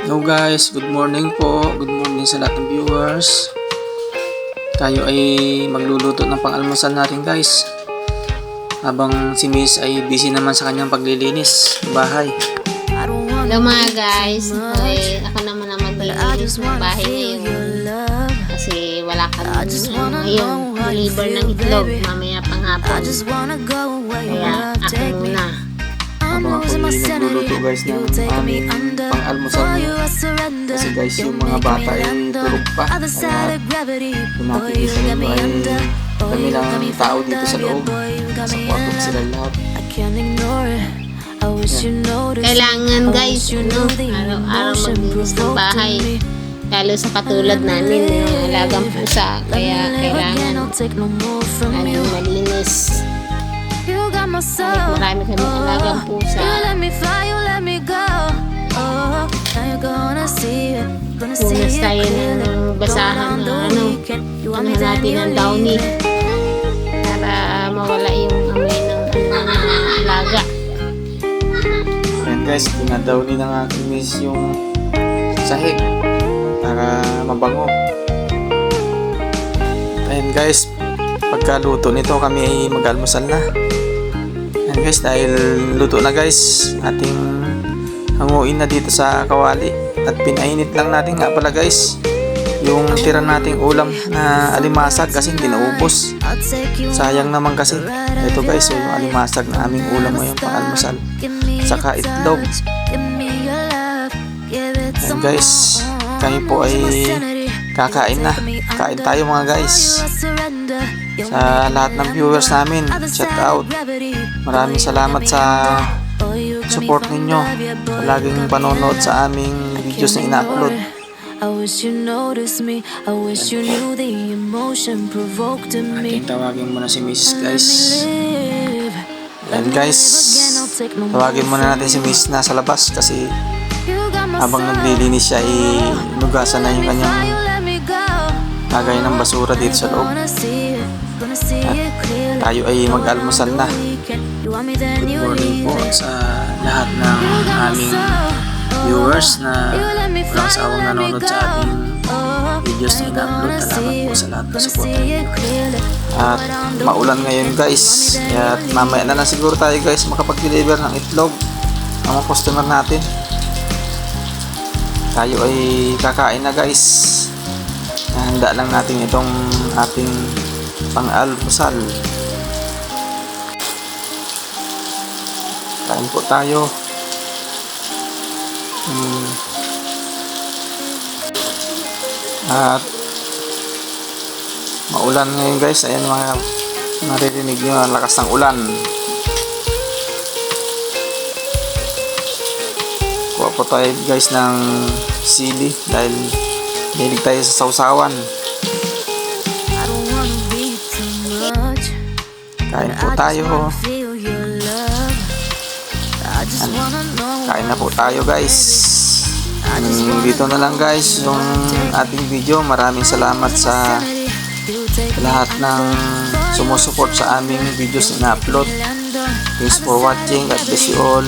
Hello guys, good morning po. Good morning sa lahat ng viewers. Tayo ay magluluto ng pang-almusal natin guys. Habang si Miss ay busy naman sa kanyang paglilinis ng bahay. Hello mga guys. Ako naman ang maglilinis ng bahay ngayon. Kasi wala kami ngayon. Deliver ng itlog mamaya panghapon. Kaya ako muna. Habang ako ay nagluluto guys ng aming pang-almusal. Kasi guys yung mga bata ay tulog pa. Kaya kung nakikita nyo ay kami lang tao dito sa loob. Sa kwarto sila lahat. Kailangan guys, araw-araw maglinis ng bahay. Lalo sa katulad namin, yung alagang pusa. Kaya kailangan malinis. Kahit marami kami alagang pusa. Punas tayo ng basahan na natin ng downy para mawala yung amoy ng alaga. Ayan guys, pinadowny ng aking miss yung sahig para mabango. Ayan guys, pagkaluto nito kami ay mag-almusal na. Ayan guys, dahil luto na guys, ating hanguin na dito sa kawali at pinainit lang natin nga pala guys yung tira nating ulam na alimasag kasi hindi naubos. Sayang naman kasi. Ito guys, yung alimasag na aming ulam ngayon pang-almusal saka itlog. Ayan guys, kami po ay kakain na. Kain tayo mga guys. Sa lahat ng viewers namin, shout out. Maraming salamat sa support ninyo. Palaging panonood sa aming videos na ina-upload. Ating tawagin muna si Mrs. guys. Ayan guys, tawagin muna natin si Mrs. nasa labas kasi habang naglilinis siya ay nugasan na yung kanyang lagay ng basura dito sa loob. At tayo ay mag-almusal na. Good morning po sa lahat ng aming viewers na walang sawang nanonood sa ating videos na ina-upload. Salamat po sa lahat ng support. At maulan ngayon guys, kaya mamaya na lang siguro tayo guys makapag-deliver ng itlog ang mga customer natin. Tayo ay kakain na guys. Handa lang natin itong ating pang-almusal. Kain po tayo. At maulan ngayon guys. Ayan mga naririnig nyo ang lakas ng ulan. Kuha po tayo guys ng sili dahil hilig tayo sa sausawan. Kain po tayo. Kain na po tayo guys. Dito na lang guys yung ating video. Maraming salamat sa lahat ng sumusuport sa aming videos na upload. Thanks for watching. God bless you all.